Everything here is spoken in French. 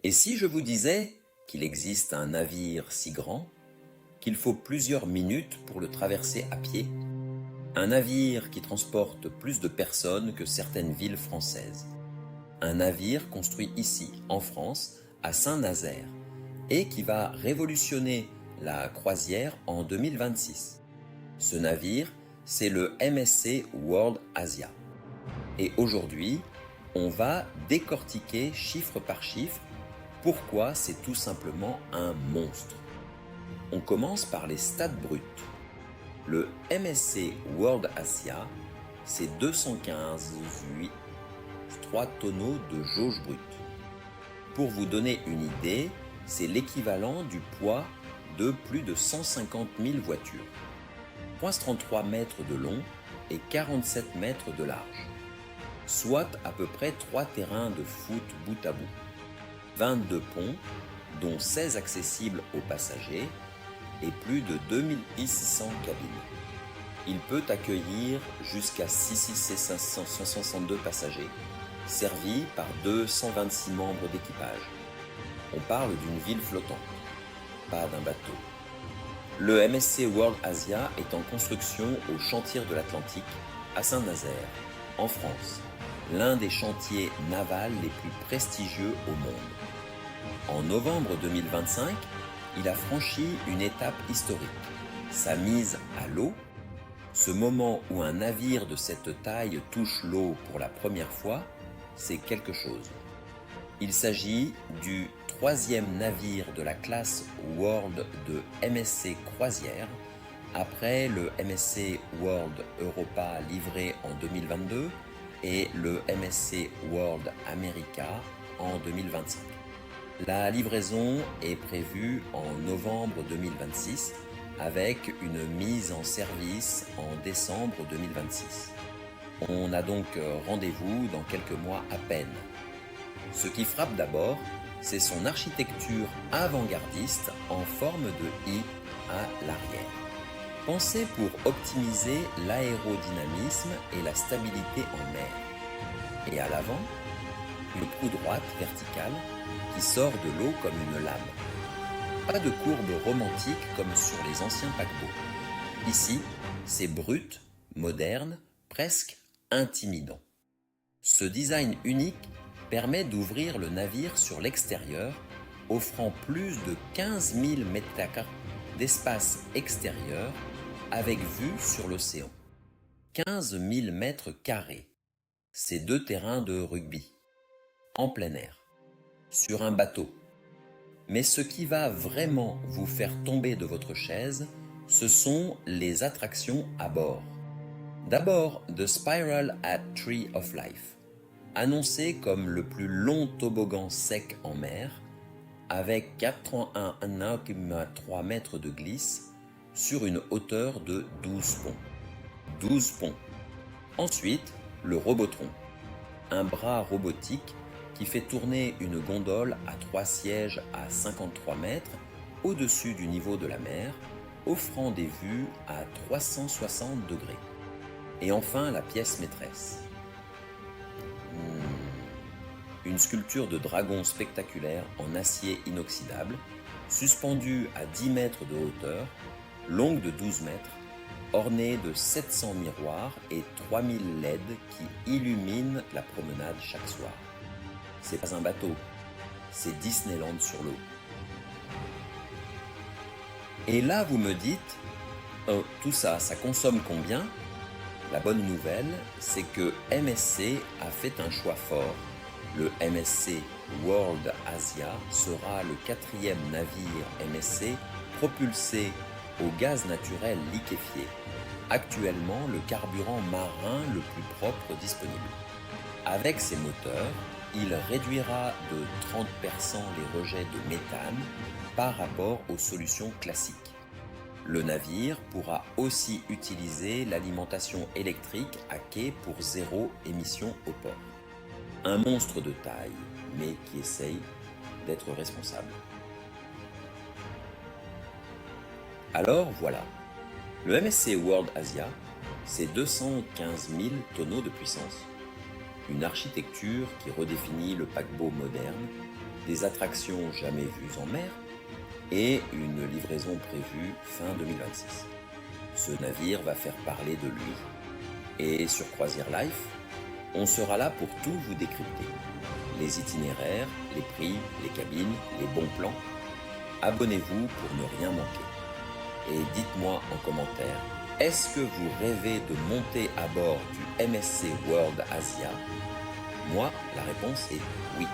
Et si je vous disais qu'il existe un navire si grand qu'il faut plusieurs minutes pour le traverser à pied, un navire qui transporte plus de personnes que certaines villes françaises, un navire construit ici, en France, à Saint-Nazaire, et qui va révolutionner la croisière en 2026. Ce navire, c'est le MSC World Asia. Et aujourd'hui, on va décortiquer chiffre par chiffre pourquoi c'est tout simplement un monstre. On commence par les stats bruts. Le MSC World Asia, c'est 215,3 tonneaux de jauge brute. Pour vous donner une idée, c'est l'équivalent du poids de plus de 150 000 voitures. 3,33 mètres de long et 47 mètres de large, soit à peu près 3 terrains de foot bout à bout. 22 ponts, dont 16 accessibles aux passagers, et plus de 2600 cabines. Il peut accueillir jusqu'à 562 passagers, servis par 226 membres d'équipage. On parle d'une ville flottante, pas d'un bateau. Le MSC World Asia est en construction au chantier de l'Atlantique, à Saint-Nazaire, en France, l'un des chantiers navals les plus prestigieux au monde. En novembre 2025, il a franchi une étape historique, sa mise à l'eau. Ce moment où un navire de cette taille touche l'eau pour la première fois, c'est quelque chose. Il s'agit du 3e navire de la classe World de MSC Croisière, après le MSC World Europa livré en 2022 et le MSC World America en 2025. La livraison est prévue en novembre 2026 avec une mise en service en décembre 2026. On a donc rendez-vous dans quelques mois à peine. Ce qui frappe d'abord, c'est son architecture avant-gardiste en forme de I à l'arrière. Pensée pour optimiser l'aérodynamisme et la stabilité en mer. Et à l'avant, une proue droite verticale qui sort de l'eau comme une lame. Pas de courbe romantique comme sur les anciens paquebots. Ici, c'est brut, moderne, presque intimidant. Ce design unique permet d'ouvrir le navire sur l'extérieur, offrant plus de 15 000 m² d'espace extérieur avec vue sur l'océan. 15 000 m², c'est 2 terrains de rugby, en plein air, sur un bateau. Mais ce qui va vraiment vous faire tomber de votre chaise, ce sont les attractions à bord. D'abord, The Spiral at Tree of Life, annoncé comme le plus long toboggan sec en mer, avec 81,3 mètres de glisse sur une hauteur de 12 ponts. 12 ponts. Ensuite, le Robotron, un bras robotique qui fait tourner une gondole à 3 sièges à 53 mètres au-dessus du niveau de la mer, offrant des vues à 360 degrés. Et enfin, la pièce maîtresse. Une sculpture de dragon spectaculaire en acier inoxydable, suspendue à 10 mètres de hauteur, longue de 12 mètres, ornée de 700 miroirs et 3000 LED qui illuminent la promenade chaque soir. C'est pas un bateau, c'est Disneyland sur l'eau. Et là, vous me dites, oh, tout ça, ça consomme combien? La bonne nouvelle, c'est que MSC a fait un choix fort. Le MSC World Asia sera le 4e navire MSC propulsé au gaz naturel liquéfié, actuellement le carburant marin le plus propre disponible. Avec ces moteurs, il réduira de 30% les rejets de méthane par rapport aux solutions classiques. Le navire pourra aussi utiliser l'alimentation électrique à quai pour zéro émission au port. Un monstre de taille, mais qui essaye d'être responsable. Alors voilà, le MSC World Asia, c'est 215 000 tonneaux de puissance. Une architecture qui redéfinit le paquebot moderne, des attractions jamais vues en mer et une livraison prévue fin 2026. Ce navire va faire parler de lui. Et sur Croisière Life, on sera là pour tout vous décrypter. Les itinéraires, les prix, les cabines, les bons plans. Abonnez-vous pour ne rien manquer. Et dites-moi en commentaire, est-ce que vous rêvez de monter à bord du MSC World Asia? Moi, la réponse est oui.